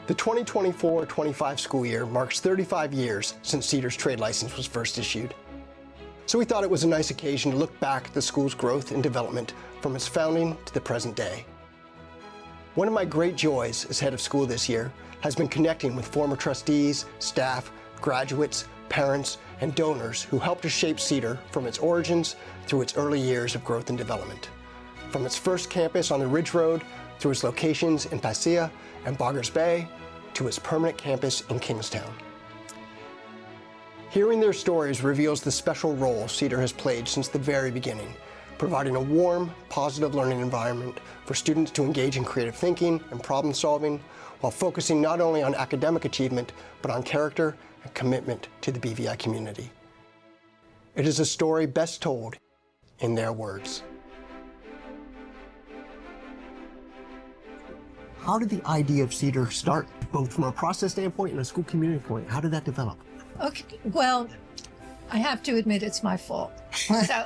The 2024-25 school year marks 35 years since Cedar's trade license was first issued. So we thought it was a nice occasion to look back at the school's growth and development from its founding to the present day. One of my great joys as head of school this year has been connecting with former trustees, staff, graduates, parents, and donors who helped to shape Cedar from its origins through its early years of growth and development. From its first campus on the Ridge Road, through its locations in Pasea and Boggers Bay, to its permanent campus in Kingstown. Hearing their stories reveals the special role Cedar has played since the very beginning, providing a warm, positive learning environment for students to engage in creative thinking and problem solving, while focusing not only on academic achievement, but on character and commitment to the BVI community. It is a story best told in their words. How did the idea of Cedar start, both from a process standpoint and a school community point? How did that develop? Okay, well, I have to admit it's my fault. So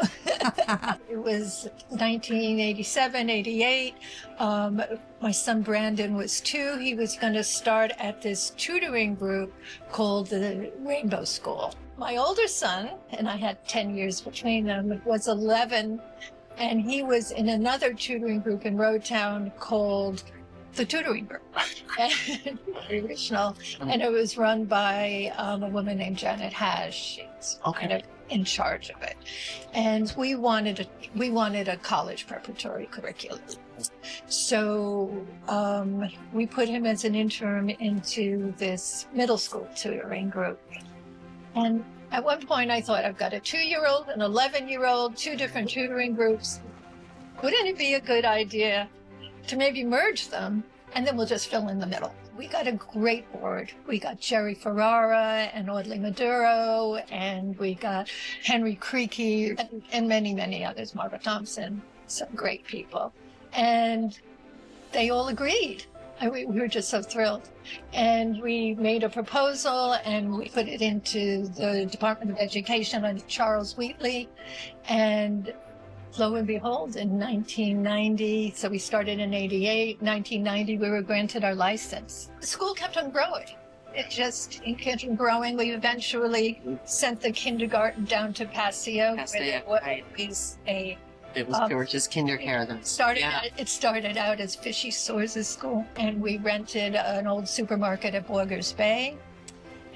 it was 1987, 88. My son Brandon was 2. He was going to start at this tutoring group called the Rainbow School. My older son, and I had 10 years between them, was 11, and he was in another tutoring group in Roadtown called the Tutoring Group, very original, and it was run by a woman named Janet Hash. She's kind of in charge of it, and we wanted a college preparatory curriculum. So we put him as an interim into this middle school tutoring group, and at one point I thought, I've got a 2-year-old, an 11-year-old, 2 different tutoring groups. Wouldn't it be a good idea to maybe merge them, and then we'll just fill in the middle? We got a great board. We got Jerry Ferrara and Audley Maduro, and we got Henry Creaky, and many, many others, Margaret Thompson, some great people. And they all agreed. We were just so thrilled. And we made a proposal, and we put it into the Department of Education under Charles Wheatley, and lo and behold, in 1990, so we started in 88, 1990, we were granted our license. The school kept on growing. It kept on growing. We eventually sent the kindergarten down to Paseo. Right. It was George's kindergarten. It started out as Fishy Soares' school, and we rented an old supermarket at Boggers Bay.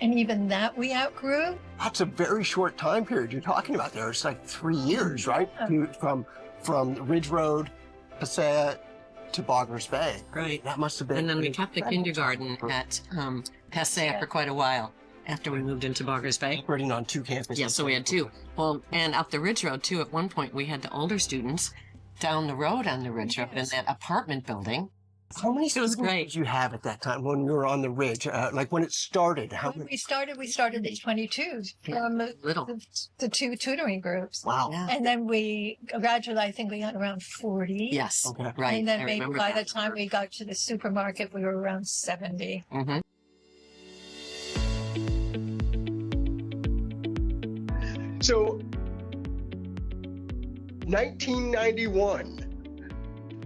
And even that we outgrew. That's a very short time period you're talking about there. It's like 3 years, right? From Ridge Road, Pasea to Boggers Bay. Right. That must have been. And then we kept the kindergarten at Pasea for quite a while after we moved into Boggers Bay. Operating on 2 campuses. Yeah, so we had 2. Well, and up the Ridge Road too, at one point we had the older students down the road on the Ridge Road in that apartment building. How many students did you have at that time when you were on the Ridge? Like when it started? When we started at 22 from the 2 tutoring groups. Wow. Yeah. And then we gradually, I think we had around 40. Yes, okay. Right. And then maybe by the time we got to the supermarket, we were around 70. Mm-hmm. So, 1991.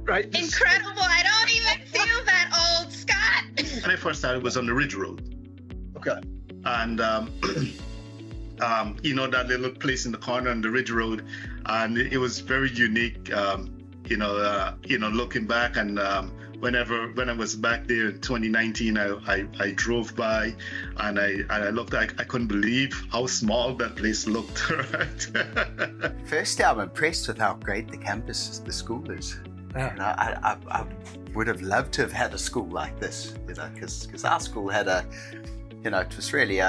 Right. Incredible. I don't even feel that old, Scott. When I first started, it was on the Ridge Road. Okay. And, that little place in the corner on the Ridge Road. And it was very unique, looking back. And when I was back there in 2019, I drove by and I looked, I couldn't believe how small that place looked. Right? Firstly, I'm impressed with how great the school is. Yeah. I would have loved to have had a school like this, because our school had it was really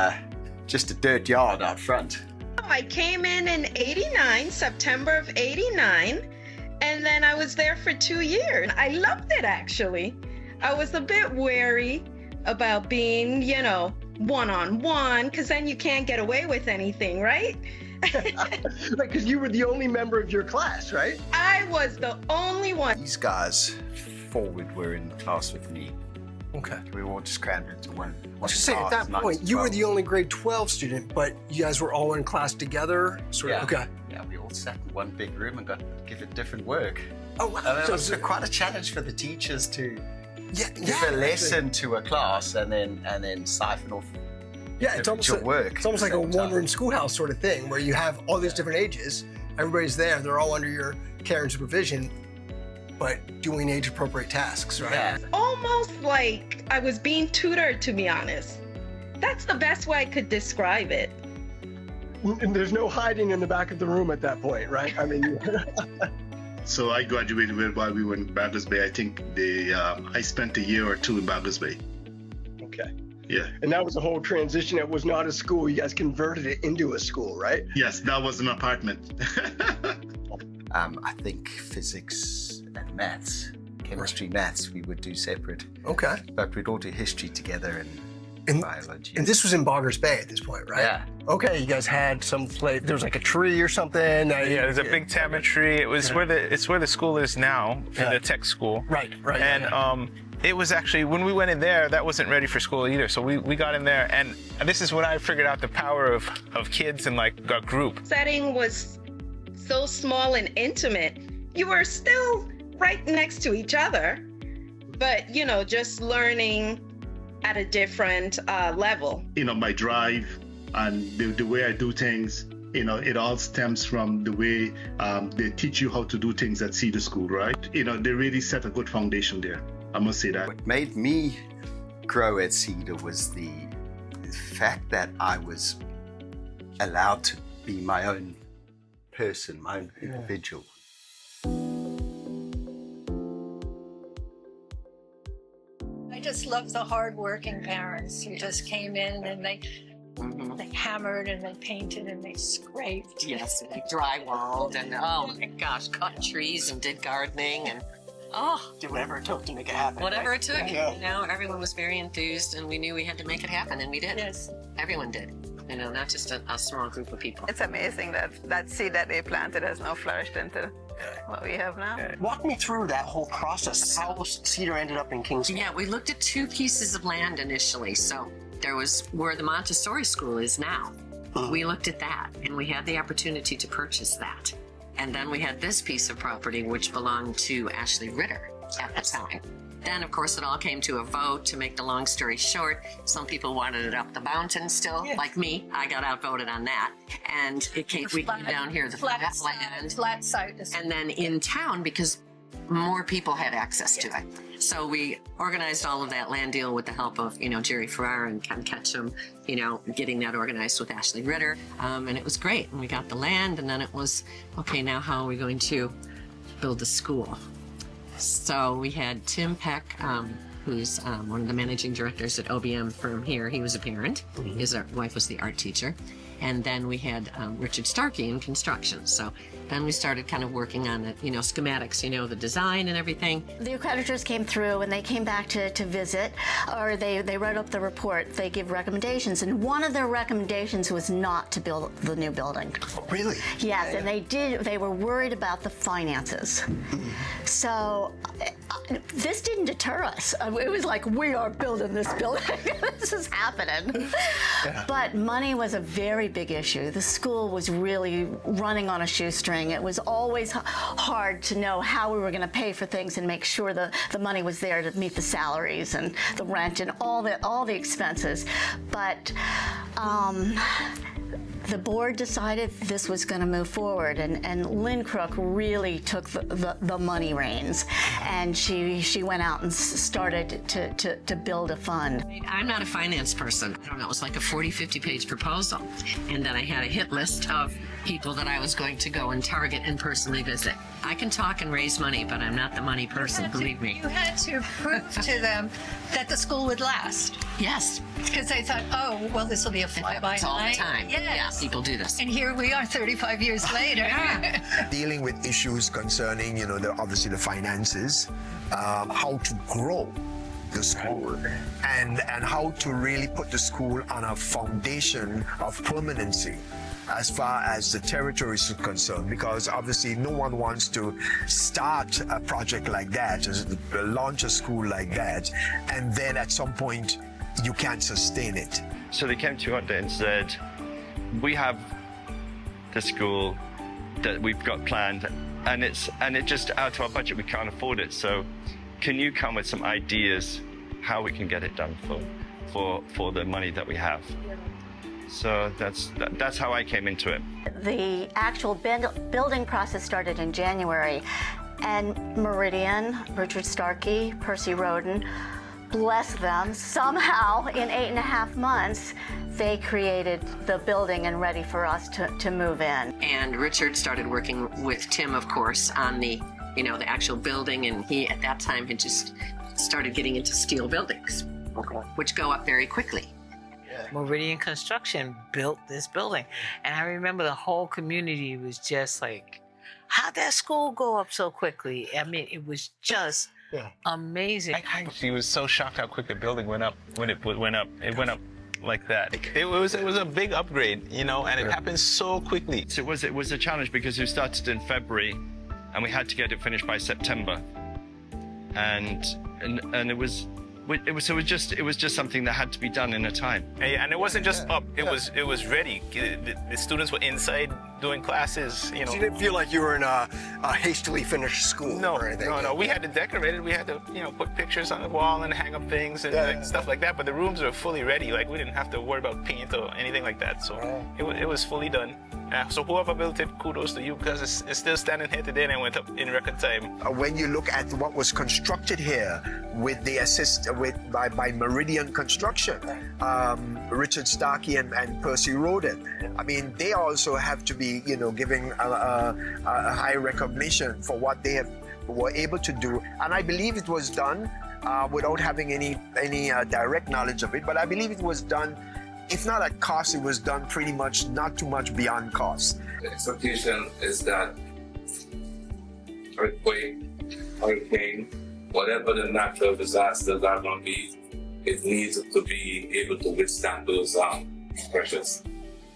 just a dirt yard out front. I came in 89, September of 89, and then I was there for 2 years. I loved it, actually. I was a bit wary about being, one-on-one, because then you can't get away with anything, right? Because you were the only member of your class, right? I was the only one. These guys forward were in class with me. Okay. We were all just crammed into one. I was just saying, at that point, you were the only grade 12 student, but you guys were all in class together? Yeah. Okay. Yeah, we all sat in one big room and got given different work. Oh, wow. It was quite a challenge for the teachers to give a lesson to a class and then siphon off it's almost your work. It's almost like a one-room schoolhouse sort of thing, where you have all these different ages. Everybody's there. They're all under your care and supervision, but doing age-appropriate tasks, right? Yeah. Almost like I was being tutored, to be honest. That's the best way I could describe it. And there's no hiding in the back of the room at that point, right? I mean, So I graduated while we were in Barbers Bay. I think I spent a year or two in Barbers Bay. okay. Yeah. And that was a whole transition. It was not a school. You guys converted it into a school, right? Yes, that was an apartment. I think physics and maths, chemistry, maths, we would do separate. Okay. But we'd all do history together and biology. And this was in Boggers Bay at this point, right? Yeah. Okay, you guys had some place. There was like a tree or something. Yeah, there's a big tamarind tree. It was where the school is now, for the tech school. Right. And it was actually, when we went in there, that wasn't ready for school either. So we got in there, and this is when I figured out the power of kids and like a group. Setting was so small and intimate. You were still right next to each other, but just learning at a different level. My drive and the way I do things, it all stems from the way they teach you how to do things at Cedar School, right? They really set a good foundation there. I must say that. What made me grow at Cedar was the fact that I was allowed to be my own person, my own individual. I just love the hardworking parents who just came in and they hammered and they painted and they scraped. Yes, and they drywalled and oh my gosh, cut trees and did gardening and Do whatever it took to make it happen. whatever right? it took. Yeah. Everyone was very enthused and we knew we had to make it happen and we did. Yes. Everyone did. Not just a small group of people. It's amazing that seed that they planted has now flourished into what we have now. Walk me through that whole process. How Cedar ended up in Kingston. Yeah, we looked at 2 pieces of land initially. So there was where the Montessori school is now. We looked at that and we had the opportunity to purchase that. And then we had this piece of property which belonged to Ashley Ritter at the time. Then, of course, it all came to a vote. To make the long story short, some people wanted it up the mountain still, like me. I got outvoted on that. And we came down here, the flat land. Flat site. And then in town, because more people had access to it. So we organized all of that land deal with the help of, Jerry Farrar and Ken Ketchum, getting that organized with Ashley Ritter. And it was great. And we got the land, and then it was, okay, now how are we going to build a school? So we had Tim Peck, who's one of the managing directors at OBM firm here. He was a parent. His wife was the art teacher. And then we had Richard Starkey in construction. So then we started kind of working on the, schematics, the design and everything. The accreditors came through and they came back to visit, or they wrote up the report. They give recommendations, and one of their recommendations was not to build the new building. Really? Yes, and they were worried about the finances. So this didn't deter us. It was like, we are building this building. This is happening. But money was a very big issue. The school was really running on a shoestring. It was always hard to know how we were going to pay for things and make sure the money was there to meet the salaries and the rent and all the expenses. But the board decided this was going to move forward, and Lynn Crook really took the money reins, and she went out and started to build a fund. I'm not a finance person. I don't know, it was like a 40, 50-page proposal. And then I had a hit list of people that I was going to go and target and personally visit. I can talk and raise money, but I'm not the money person, believe me. You had to prove to them that the school would last. Yes. Because they thought, oh, well, this will be a fly-by It's all the night. time. Yes. Yeah, people do this. And here we are 35 years later. Dealing with issues concerning, obviously the finances, how to grow the school, and how to really put the school on a foundation of permanency as far as the territory is concerned, because obviously no one wants to start a project like that, launch a school like that, and then at some point you can't sustain it. So they came to us and said, we have the school that we've got planned, and it's just out of our budget, we can't afford it. So can you come with some ideas how we can get it done for the money that we have? So that's how I came into it. The actual building process started in January, and Meridian, Richard Starkey, Percy Roden, bless them, somehow in 8.5 months, they created the building and ready for us to move in. And Richard started working with Tim, of course, on the actual building, and he at that time had just started getting into steel buildings, which go up very quickly. Meridian Construction built this building, and I remember the whole community was just like, how'd that school go up so quickly? I mean, it was just amazing. I actually was so shocked how quick the building went up when it went up. It went up like that. It was a big upgrade, and it happened so quickly. So it was a challenge because we started in February, and we had to get it finished by September, and it was just something that had to be done in a time. And it wasn't just up; it was ready. The students were inside doing classes. So you didn't feel like you were in a hastily finished school or anything? No. We had to decorate it. We had to, put pictures on the wall and hang up things and stuff like that. But the rooms were fully ready. Like, we didn't have to worry about paint or anything like that. So it was fully done. So whoever built it, kudos to you, because it's still standing here today and it went up in record time. When you look at what was constructed here with the by Meridian Construction, Richard Starkey and Percy Roden, I mean, they also have to be, giving a high recognition for what they were able to do. And I believe it was done without having any direct knowledge of it, but I believe it was done, if not at cost, it was done pretty much not too much beyond cost. The expectation is that earthquake, hurricane, whatever the natural disasters are going to be, it needs to be able to withstand those pressures.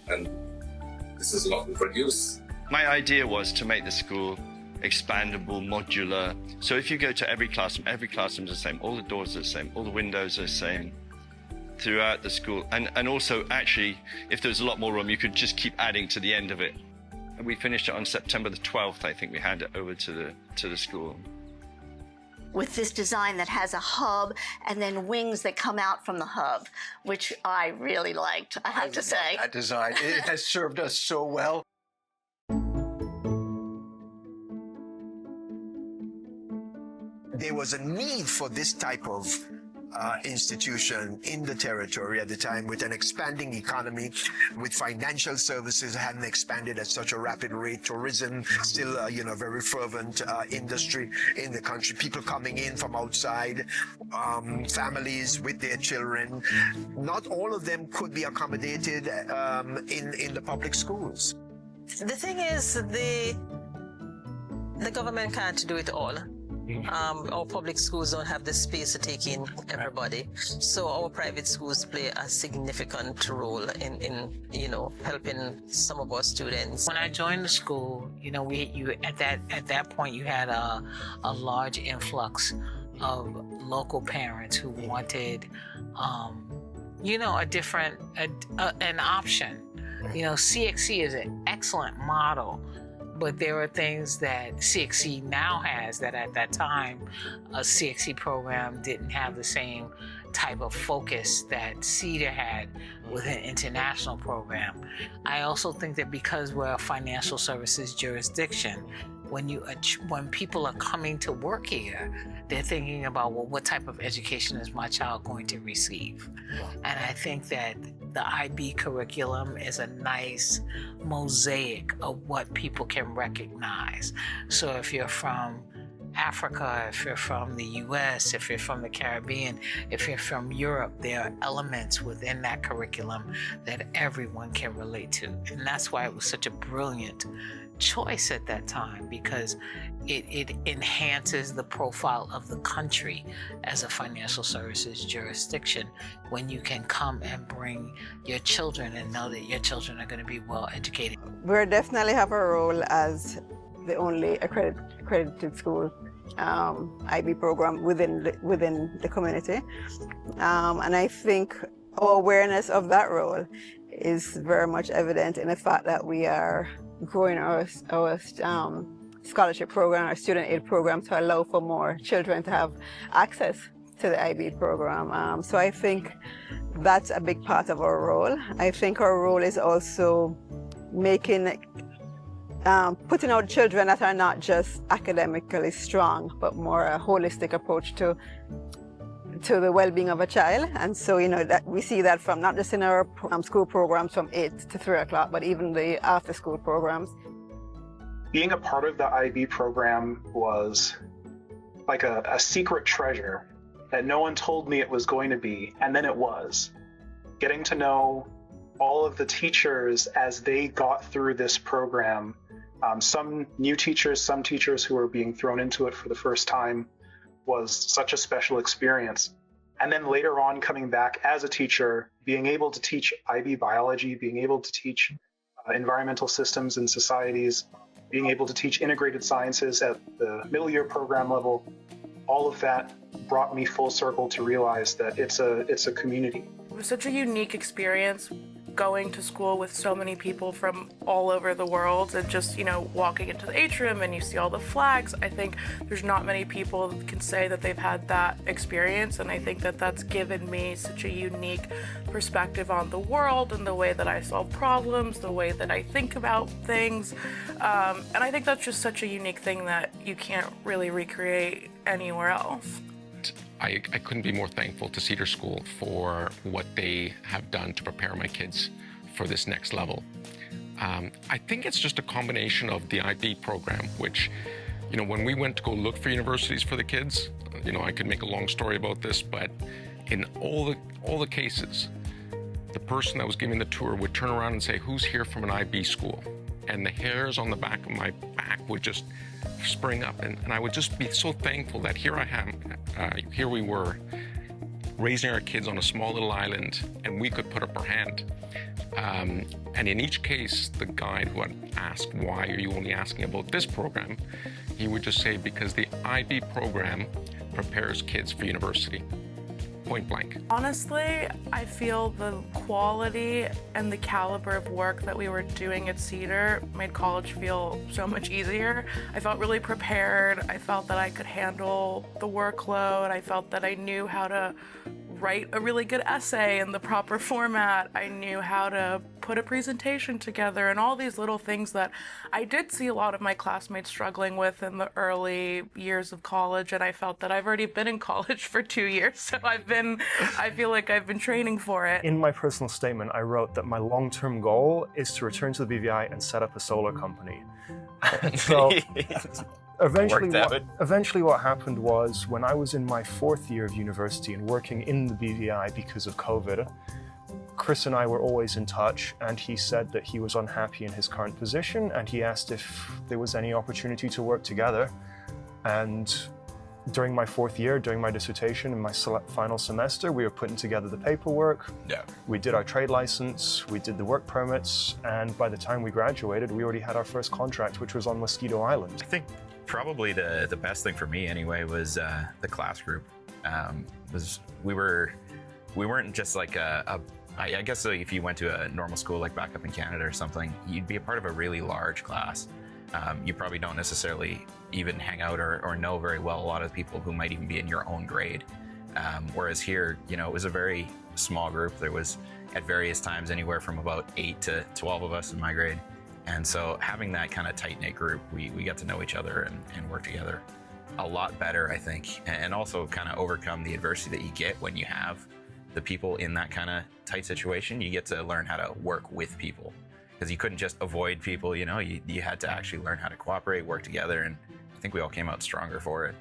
And this is what we produce. My idea was to make the school expandable, modular. So if you go to every classroom is the same. All the doors are the same. All the windows are the same throughout the school. And also, actually, if there's a lot more room, you could just keep adding to the end of it. And we finished it on September the 12th, I think we handed it over to the school. With this design that has a hub and then wings that come out from the hub, which I really liked, I have to say. That design, it has served us so well. There was a need for this type of institution in the territory at the time, with an expanding economy, with financial services hadn't expanded at such a rapid rate, tourism still very fervent industry in the country, people coming in from outside, families with their children. Not all of them could be accommodated in the public schools. The thing is, the government can't do it all. Our public schools don't have the space to take in everybody, so our private schools play a significant role in helping some of our students. When I joined the school, at that point you had a large influx of local parents who wanted an option. CXC is an excellent model, but there are things that CXC now has that at that time a CXC program didn't have the same type of focus that Cedar had with an international program. I also think that because we're a financial services jurisdiction, when people are coming to work here, they're thinking about, well, what type of education is my child going to receive? And I think that the IB curriculum is a nice mosaic of what people can recognize. So if you're from Africa, if you're from the US, if you're from the Caribbean, if you're from Europe, there are elements within that curriculum that everyone can relate to. And that's why it was such a brilliant choice at that time, because it enhances the profile of the country as a financial services jurisdiction when you can come and bring your children and know that your children are going to be well educated. We definitely have a role as the only accredited school IB program within the community, and I think our awareness of that role is very much evident in the fact that we are growing our scholarship program or student aid program to allow for more children to have access to the IB program. So I think that's a big part of our role. I think our role is also putting out children that are not just academically strong, but more a holistic approach to the well-being of a child. And so, that we see that from not just in our school programs from 8 to 3 o'clock, but even the after-school programs. Being a part of the IB program was like a secret treasure that no one told me it was going to be, and then it was. Getting to know all of the teachers as they got through this program, some new teachers, some teachers who were being thrown into it for the first time, was such a special experience. And then later on, coming back as a teacher, being able to teach IB biology, being able to teach environmental systems and societies, being able to teach integrated sciences at the middle year program level, all of that brought me full circle to realize that it's a community. It was such a unique experience going to school with so many people from all over the world, and just, walking into the atrium and you see all the flags. I think there's not many people that can say that they've had that experience, and I think that that's given me such a unique perspective on the world and the way that I solve problems, the way that I think about things, and I think that's just such a unique thing that you can't really recreate anywhere else. I couldn't be more thankful to Cedar School for what they have done to prepare my kids for this next level. I think it's just a combination of the IB program, which, when we went to go look for universities for the kids, I could make a long story about this, but in all the cases, the person that was giving the tour would turn around and say, "Who's here from an IB school?" And the hairs on the back of my back would just spring up, and I would just be so thankful that here we were raising our kids on a small little island, and we could put up our hand. And in each case, the guide who had asked, "Why are you only asking about this program?" he would just say, "Because the IB program prepares kids for university." Point blank. Honestly, I feel the quality and the caliber of work that we were doing at Cedar made college feel so much easier. I felt really prepared. I felt that I could handle the workload. I felt that I knew how to write a really good essay in the proper format. I knew how to put a presentation together, and all these little things that I did see a lot of my classmates struggling with in the early years of college, and I felt that I've already been in college for 2 years, so I feel like I've been training for it. In my personal statement, I wrote that my long-term goal is to return to the BVI and set up a solar company. So eventually what happened was, when I was in my 4th year of university and working in the BVI because of COVID, Chris and I were always in touch, and he said that he was unhappy in his current position, and he asked if there was any opportunity to work together. And during my 4th year, during my dissertation, in my final semester, we were putting together the paperwork. Yeah. We did our trade license, we did the work permits, and by the time we graduated, we already had our first contract, which was on Mosquito Island. I think probably the best thing for me anyway was the class group. We weren't just like I guess if you went to a normal school like back up in Canada or something, you'd be a part of a really large class. You probably don't necessarily even hang out or know very well a lot of people who might even be in your own grade. Whereas here, it was a very small group. There was at various times anywhere from about 8 to 12 of us in my grade. And so having that kind of tight-knit group, we got to know each other and work together a lot better, I think, and also kind of overcome the adversity that you get when you have the people in that kind of tight situation. You get to learn how to work with people, because you couldn't just avoid people, you had to actually learn how to cooperate, work together, and I think we all came out stronger for it.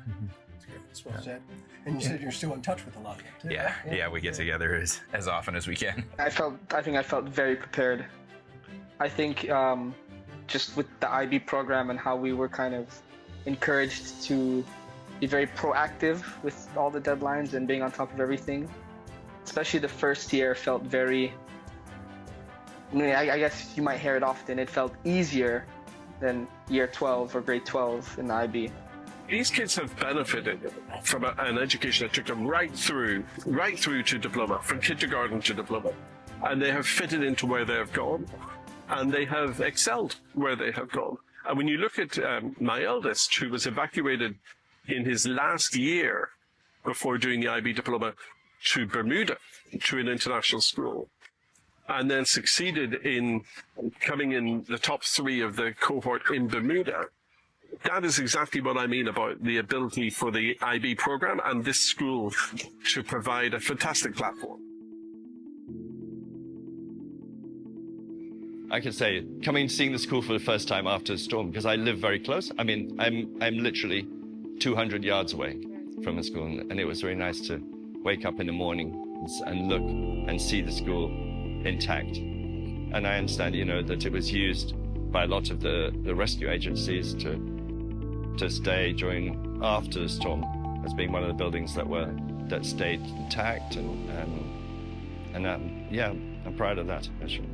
That's well said. And you said you're still in touch with a lot of them too. Yeah, we get together as often as we can. I think I felt very prepared. I think just with the IB program and how we were kind of encouraged to be very proactive with all the deadlines and being on top of everything. Especially the first year felt very, I guess you might hear it often, it felt easier than year 12 or grade 12 in the IB. These kids have benefited from an education that took them right through to diploma, from kindergarten to diploma. And they have fitted into where they have gone, and they have excelled where they have gone. And when you look at my eldest, who was evacuated in his last year before doing the IB diploma to Bermuda, to an international school, and then succeeded in coming in the top 3 of the cohort in Bermuda, that is exactly what I mean about the ability for the IB program and this school to provide a fantastic platform. I can say, seeing the school for the first time after the storm, because I live very close. I mean, I'm literally 200 yards away from the school, and it was very nice to wake up in the morning and look and see the school intact. And I understand, that it was used by a lot of the rescue agencies to stay after the storm as being one of the buildings that stayed intact, and I'm proud of that, actually.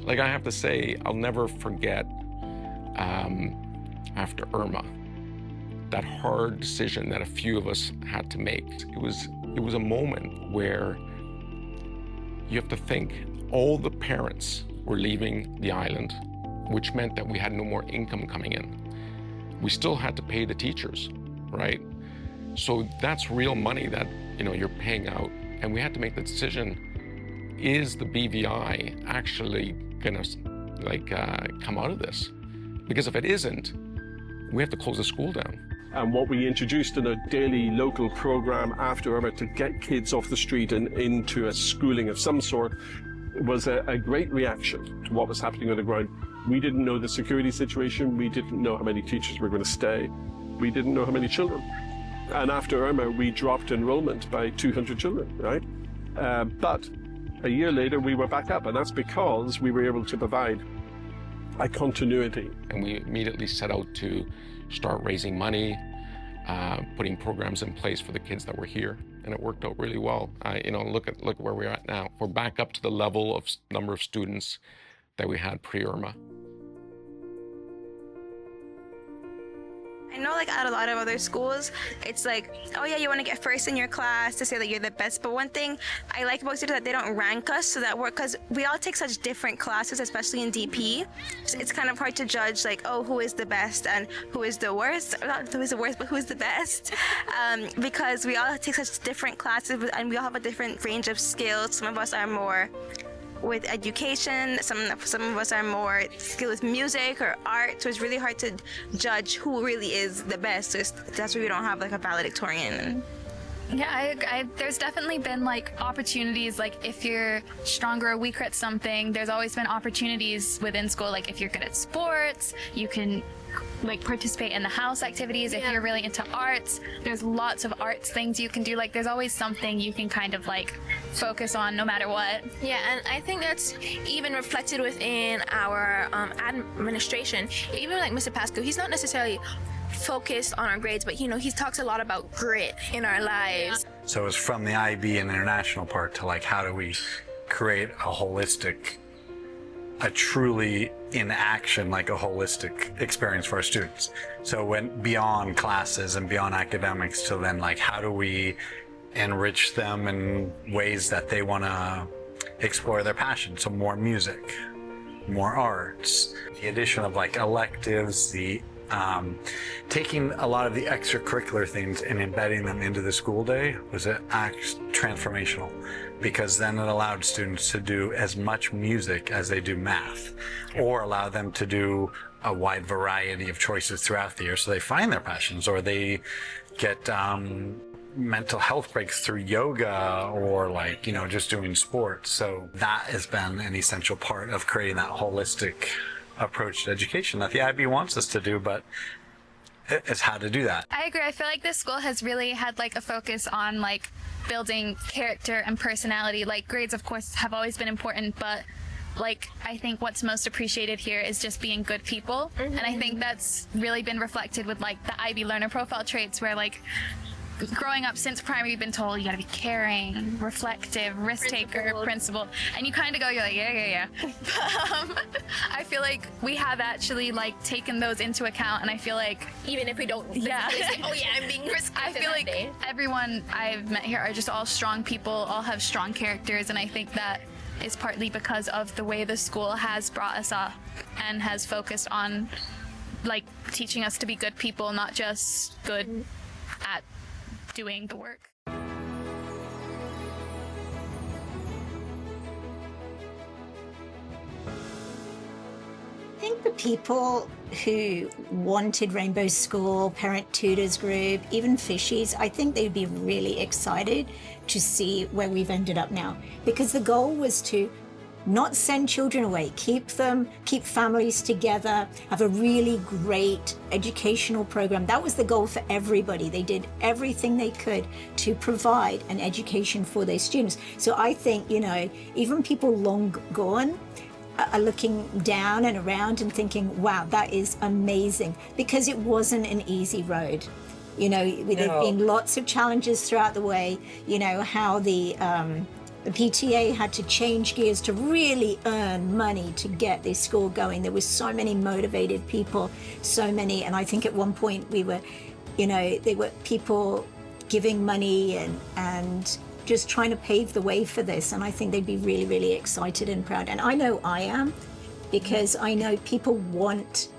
Like, I have to say, I'll never forget after Irma, that hard decision that a few of us had to make. It was a moment where you have to think all the parents were leaving the island, which meant that we had no more income coming in. We still had to pay the teachers, right? So that's real money that, you're paying out. And we had to make the decision, is the BVI actually gonna come out of this? Because if it isn't, we have to close the school down. And what we introduced in a daily local program after Irma to get kids off the street and into a schooling of some sort was a great reaction to what was happening on the ground. We didn't know the security situation. We didn't know how many teachers were going to stay. We didn't know how many children. And after Irma, we dropped enrollment by 200 children, right? But a year later, we were back up, and that's because we were able to provide a continuity. And we immediately set out to start raising money, putting programs in place for the kids that were here, and it worked out really well. Look at where we're at now. We're back up to the level of number of students that we had pre-Irma. I know, at a lot of other schools, it's like, oh yeah, you want to get first in your class to say that you're the best. But one thing I like about Cedar is that they don't rank us, so that because we all take such different classes, especially in DP. So it's kind of hard to judge, who is the best and who is the worst. Not who is the worst, but who is the best. Because we all take such different classes, and we all have a different range of skills. Some of us are more with education, some of us are more skilled with music or art, so it's really hard to judge who really is the best. So that's why we don't have a valedictorian. Yeah, there's definitely been opportunities, if you're stronger or weaker at something, there's always been opportunities within school, if you're good at sports, you can participate in the house activities. If you're really into arts, there's lots of arts things you can do. There's always something you can kind of focus on no matter what. Yeah, and I think that's even reflected within our administration. Even Mr. Pasco, he's not necessarily focused on our grades, but he talks a lot about grit in our lives. So it's from the IB and international part to how do we create a truly in action, a holistic experience for our students. So when beyond classes and beyond academics to then how do we enrich them in ways that they want to explore their passion. So more music, more arts, the addition of electives, the taking a lot of the extracurricular things and embedding them into the school day was transformational, because then it allowed students to do as much music as they do math, or allow them to do a wide variety of choices throughout the year so they find their passions, or they get mental health breaks through yoga, or just doing sports. So that has been an essential part of creating that holistic approach to education that the IB wants us to do, but it's how to do that. I agree. I feel this school has really had a focus on building character and personality. Grades of course have always been important, but I think what's most appreciated here is just being good people. And I think that's really been reflected with the IB learner profile traits, where growing up since primary, you've been told you gotta be caring, reflective, risk taker, principled, and you kind of go, you're yeah. But I feel we have actually taken those into account, and I feel even if we don't, say, oh yeah, I'm being risk. I feel everyone I've met here are just all strong people, all have strong characters, and I think that is partly because of the way the school has brought us up and has focused on like teaching us to be good people, not just good at doing the work. I think the people who wanted Rainbow School, Parent Tutors Group, even Fishies, I think they'd be really excited to see where we've ended up now. Because the goal was to not send children away, keep families together, have a really great educational program. That was the goal for everybody. They did everything they could to provide an education for their students. So I think, even people long gone are looking down and around and thinking, wow, that is amazing, because it wasn't an easy road. There've been lots of challenges throughout the way, how the PTA had to change gears to really earn money to get this school going. There were so many motivated people, and I think at one point we were, there were people giving money and just trying to pave the way for this. And I think they'd be really, really excited and proud. And I know I am, because I know people want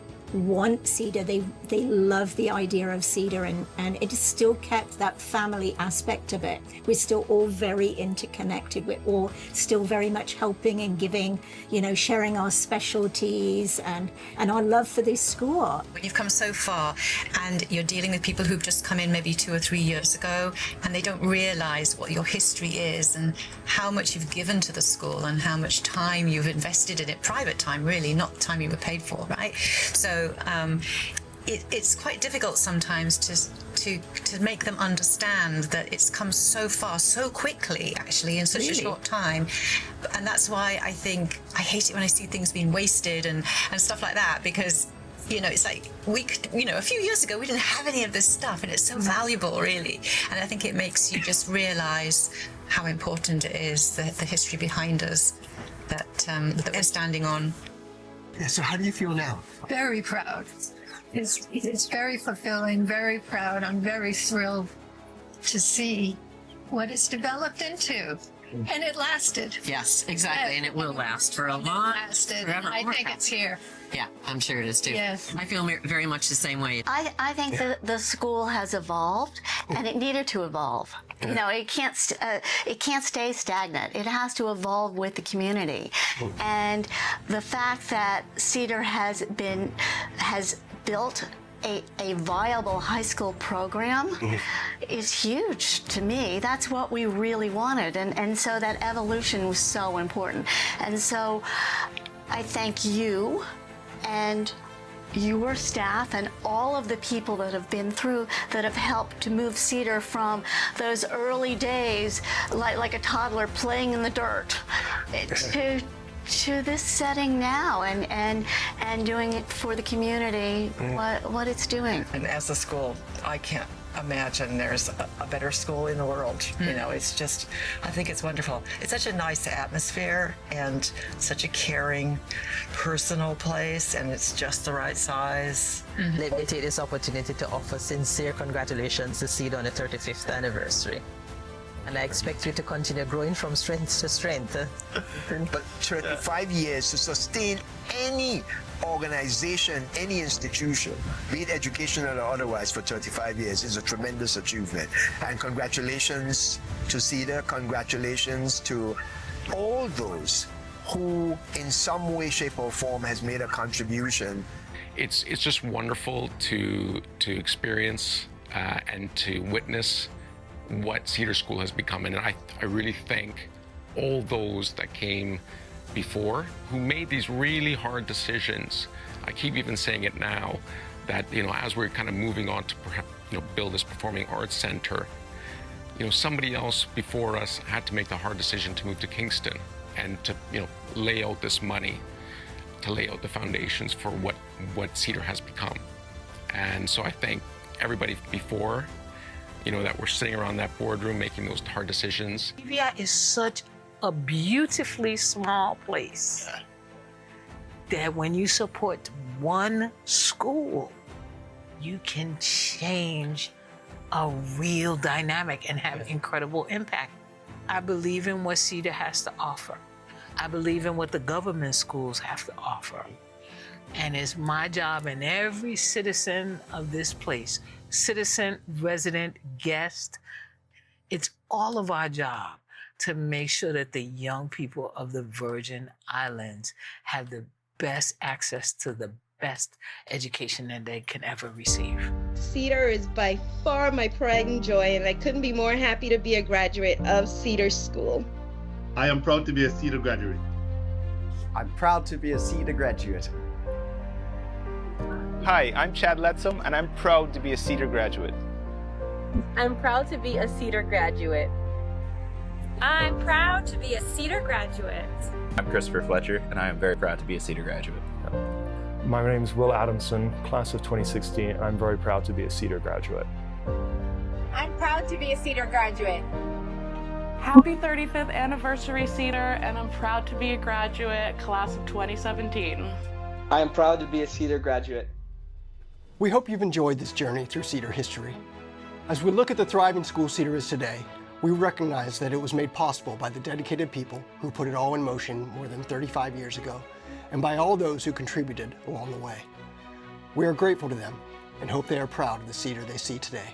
Cedar. They love the idea of Cedar, and it has still kept that family aspect of it. We're still all very interconnected. We're all still very much helping and giving, sharing our specialties and our love for this school. When you've come so far and you're dealing with people who've just come in maybe 2 or 3 years ago, and they don't realize what your history is and how much you've given to the school and how much time you've invested in it, private time really, not time you were paid for, right? So it's quite difficult sometimes to make them understand that it's come so far so quickly, actually, in such a short time. And that's why I think I hate it when I see things being wasted and stuff like that, because it's like a few years ago we didn't have any of this stuff, and it's so valuable, really. And I think it makes you just realize how important it is, the history behind us that we're standing on. Yeah, so how do you feel now? Very proud. It's very fulfilling, very proud. I'm very thrilled to see what it's developed into. And it lasted. Yes, exactly. And it will last for a long time. I think it's here. Yeah, I'm sure it is too. Yes. I feel very much the same way. I think the school has evolved, and it needed to evolve. It can't stay stagnant. It has to evolve with the community. And the fact that Cedar has built a viable high school program is huge to me. That's what we really wanted. And so that evolution was so important. And so I thank you and your staff and all of the people that have been through, that have helped to move Cedar from those early days, like a toddler playing in the dirt, to this setting now, and doing it for the community, what it's doing. And as a school, I can't imagine there's a better school in the world. It's just, I think it's wonderful. It's such a nice atmosphere and such a caring, personal place, and it's just the right size. Let me take this opportunity to offer sincere congratulations to Cedar on the 35th anniversary. And I expect you to continue growing from strength to strength. But 35 years to sustain any organization, any institution, be it educational or otherwise, for 35 years is a tremendous achievement. And congratulations to Cedar, congratulations to all those who in some way, shape or form has made a contribution. It's just wonderful to experience and to witness what Cedar School has become. And I really thank all those that came before who made these really hard decisions. I keep even saying it now, that as we're kind of moving on to perhaps build this performing arts center, somebody else before us had to make the hard decision to move to Kingston and to lay out this money, to lay out the foundations for what Cedar has become. And so I thank everybody before, that we're sitting around that boardroom making those hard decisions. BVI is such a beautifully small place that when you support one school, you can change a real dynamic and have incredible impact. I believe in what Cedar has to offer. I believe in what the government schools have to offer. And it's my job and every citizen of this place, citizen, resident, guest, it's all of our job to make sure that the young people of the Virgin Islands have the best access to the best education that they can ever receive. Cedar is by far my pride and joy, and I couldn't be more happy to be a graduate of Cedar School. I am proud to be a Cedar graduate. I'm proud to be a Cedar graduate. Hi, I'm Chad Letsom, and I'm proud to be a Cedar graduate. I'm proud to be a Cedar graduate. I'm proud to be a Cedar graduate. I'm Christopher Fletcher, and I am very proud to be a Cedar graduate. My name is Will Adamson, class of 2016, and I'm very proud to be a Cedar graduate. I'm proud to be a Cedar graduate. Happy 35th anniversary, Cedar, and I'm proud to be a graduate, class of 2017. I am proud to be a Cedar graduate. We hope you've enjoyed this journey through Cedar history. As we look at the thriving school Cedar is today, we recognize that it was made possible by the dedicated people who put it all in motion more than 35 years ago, and by all those who contributed along the way. We are grateful to them and hope they are proud of the Cedar they see today.